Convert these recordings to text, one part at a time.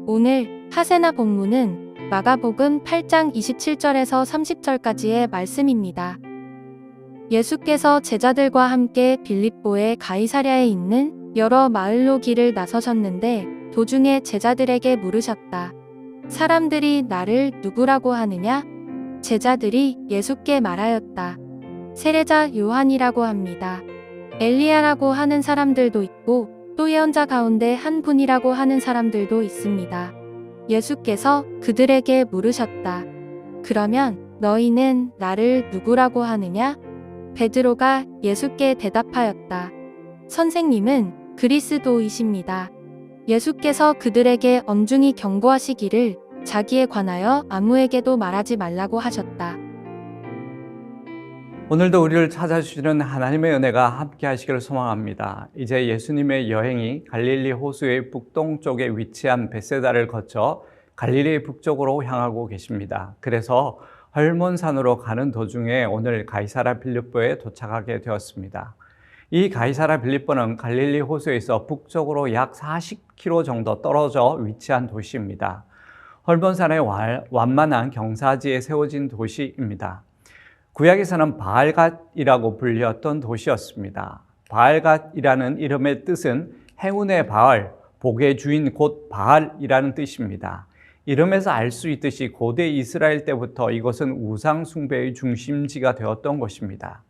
오늘 하세나 본문은 마가복음 8장 27절에서 30절까지의 말씀입니다. 예수께서 제자들과 함께 빌립보의 가이사랴에 있는 여러 마을로 길을 나서셨는데 도중에 제자들에게 물으셨다. 사람들이 나를 누구라고 하느냐? 제자들이 예수께 말하였다. 세례자 요한이라고 합니다. 엘리야라고 하는 사람들도 있고 또 예언자 가운데 한 분이라고 하는 사람들도 있습니다. 예수께서 그들에게 물으셨다. 그러면 너희는 나를 누구라고 하느냐? 베드로가 예수께 대답하였다. 선생님은 그리스도이십니다. 예수께서 그들에게 엄중히 경고하시기를 자기에 관하여 아무에게도 말하지 말라고 하셨다. 오늘도 우리를 찾아주시는 하나님의 은혜가 함께 하시기를 소망합니다. 이제 예수님의 여행이 갈릴리 호수의 북동쪽에 위치한 벳세다를 거쳐 갈릴리 북쪽으로 향하고 계십니다. 그래서 헐몬산으로 가는 도중에 오늘 가이사랴 빌립보에 도착하게 되었습니다. 이 가이사랴 빌립보는 갈릴리 호수에서 북쪽으로 약 40km 정도 떨어져 위치한 도시입니다. 헐몬산의 완만한 경사지에 세워진 도시입니다. 구약에서는 바알갓이라고 불렸던 도시였습니다. 바알갓이라는 이름의 뜻은 행운의 바알, 복의 주인 곧 바알이라는 뜻입니다. 이름에서 알 수 있듯이 고대 이스라엘 때부터 이곳은 우상 숭배의 중심지가 되었던 곳입니다.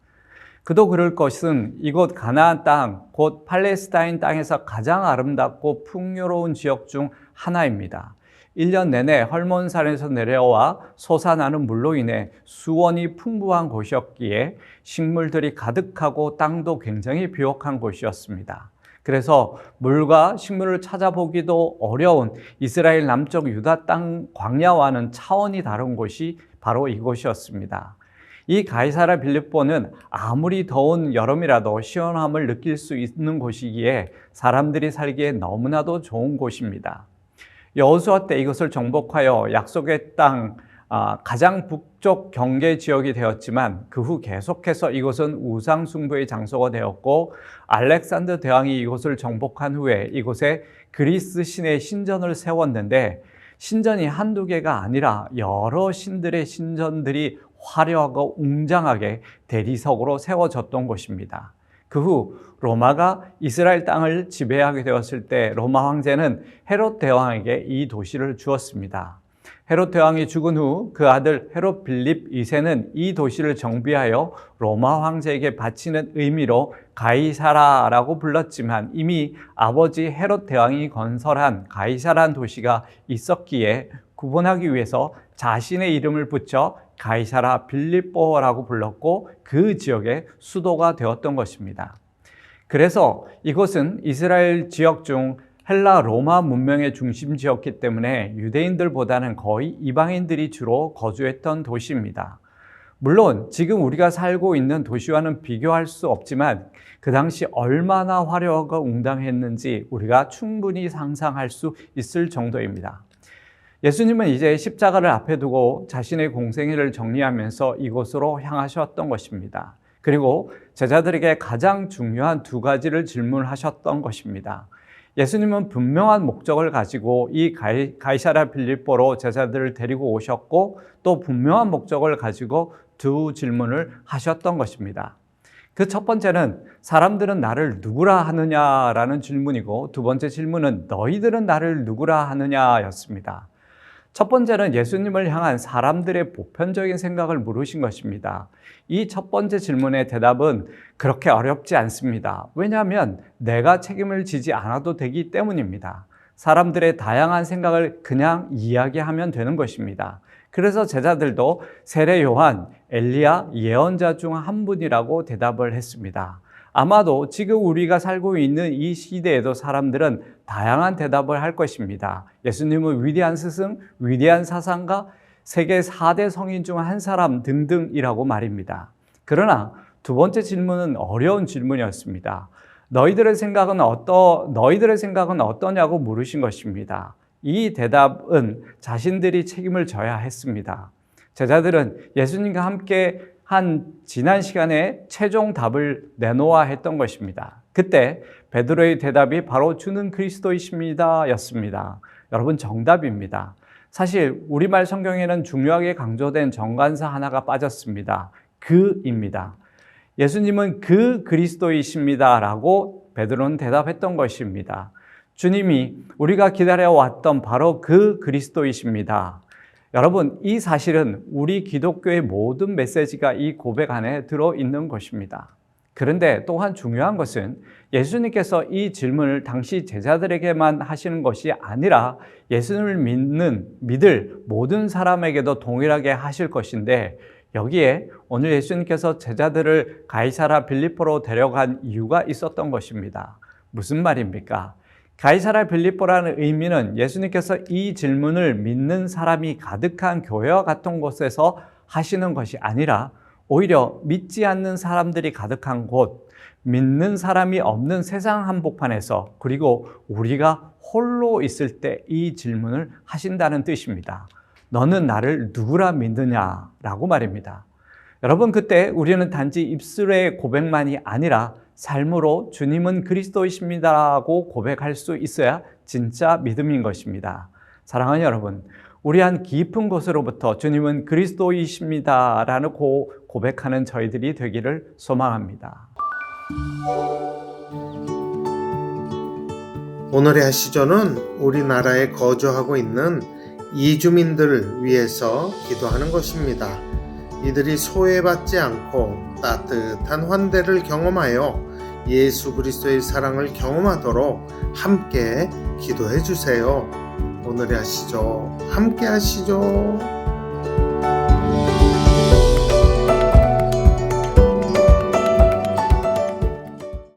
그도 그럴 것은 이곳 가나안 땅, 곧 팔레스타인 땅에서 가장 아름답고 풍요로운 지역 중 하나입니다. 1년 내내 헐몬산에서 내려와 솟아나는 물로 인해 수원이 풍부한 곳이었기에 식물들이 가득하고 땅도 굉장히 비옥한 곳이었습니다. 그래서 물과 식물을 찾아보기도 어려운 이스라엘 남쪽 유다 땅 광야와는 차원이 다른 곳이 바로 이곳이었습니다. 이 가이사랴 빌립보는 아무리 더운 여름이라도 시원함을 느낄 수 있는 곳이기에 사람들이 살기에 너무나도 좋은 곳입니다. 여호수아 때 이것을 정복하여 약속의 땅 가장 북쪽 경계 지역이 되었지만 그 후 계속해서 이곳은 우상 숭배의 장소가 되었고 알렉산더 대왕이 이곳을 정복한 후에 이곳에 그리스 신의 신전을 세웠는데 신전이 한두 개가 아니라 여러 신들의 신전들이 화려하고 웅장하게 대리석으로 세워졌던 곳입니다. 그 후 로마가 이스라엘 땅을 지배하게 되었을 때 로마 황제는 헤롯 대왕에게 이 도시를 주었습니다. 헤롯 대왕이 죽은 후 그 아들 헤롯 빌립 2세는 이 도시를 정비하여 로마 황제에게 바치는 의미로 가이사라라고 불렀지만 이미 아버지 헤롯 대왕이 건설한 가이사라는 도시가 있었기에 구분하기 위해서 자신의 이름을 붙여 가이사랴 빌립보라고 불렀고 그 지역의 수도가 되었던 것입니다. 그래서 이곳은 이스라엘 지역 중 헬라 로마 문명의 중심지였기 때문에 유대인들보다는 거의 이방인들이 주로 거주했던 도시입니다. 물론 지금 우리가 살고 있는 도시와는 비교할 수 없지만 그 당시 얼마나 화려하고 웅장했는지 우리가 충분히 상상할 수 있을 정도입니다. 예수님은 이제 십자가를 앞에 두고 자신의 공생애를 정리하면서 이곳으로 향하셨던 것입니다. 그리고 제자들에게 가장 중요한 두 가지를 질문하셨던 것입니다. 예수님은 분명한 목적을 가지고 이 가이사랴 빌립보로 제자들을 데리고 오셨고 또 분명한 목적을 가지고 두 질문을 하셨던 것입니다. 그 첫 번째는 사람들은 나를 누구라 하느냐라는 질문이고 두 번째 질문은 너희들은 나를 누구라 하느냐였습니다. 첫 번째는 예수님을 향한 사람들의 보편적인 생각을 물으신 것입니다. 이 첫 번째 질문의 대답은 그렇게 어렵지 않습니다. 왜냐하면 내가 책임을 지지 않아도 되기 때문입니다. 사람들의 다양한 생각을 그냥 이야기하면 되는 것입니다. 그래서 제자들도 세례 요한, 엘리야, 예언자 중 한 분이라고 대답을 했습니다. 아마도 지금 우리가 살고 있는 이 시대에도 사람들은 다양한 대답을 할 것입니다. 예수님은 위대한 스승, 위대한 사상가, 세계 4대 성인 중 한 사람 등등이라고 말입니다. 그러나 두 번째 질문은 어려운 질문이었습니다. 너희들의 생각은 어떠냐고 물으신 것입니다. 이 대답은 자신들이 책임을 져야 했습니다. 제자들은 예수님과 함께 지난 시간에 최종 답을 내놓아 했던 것입니다. 그때 베드로의 대답이 바로 주는 그리스도이십니다 였습니다. 여러분, 정답입니다. 사실 우리말 성경에는 중요하게 강조된 정관사 하나가 빠졌습니다. 그입니다. 예수님은 그 그리스도이십니다 라고 베드로는 대답했던 것입니다. 주님이 우리가 기다려왔던 바로 그 그리스도이십니다. 여러분, 이 사실은 우리 기독교의 모든 메시지가 이 고백 안에 들어있는 것입니다. 그런데 또한 중요한 것은 예수님께서 이 질문을 당시 제자들에게만 하시는 것이 아니라 예수님을 믿을 모든 사람에게도 동일하게 하실 것인데, 여기에 오늘 예수님께서 제자들을 가이사라 빌립보로 데려간 이유가 있었던 것입니다. 무슨 말입니까? 가이사라 빌립보라는 의미는 예수님께서 이 질문을 믿는 사람이 가득한 교회와 같은 곳에서 하시는 것이 아니라 오히려 믿지 않는 사람들이 가득한 곳, 믿는 사람이 없는 세상 한복판에서, 그리고 우리가 홀로 있을 때 이 질문을 하신다는 뜻입니다. 너는 나를 누구라 믿느냐? 라고 말입니다. 여러분, 그때 우리는 단지 입술의 고백만이 아니라 삶으로 주님은 그리스도이십니다라고 고백할 수 있어야 진짜 믿음인 것입니다. 사랑하는 여러분, 우리 한 깊은 곳으로부터 주님은 그리스도이십니다라는 고백하는 저희들이 되기를 소망합니다. 오늘의 하시조는 우리나라에 거주하고 있는 이주민들을 위해서 기도하는 것입니다. 이들이 소외받지 않고 따뜻한 환대를 경험하여 예수 그리스도의 사랑을 경험하도록 함께 기도해 주세요. 오늘의 하시조 함께 하시죠.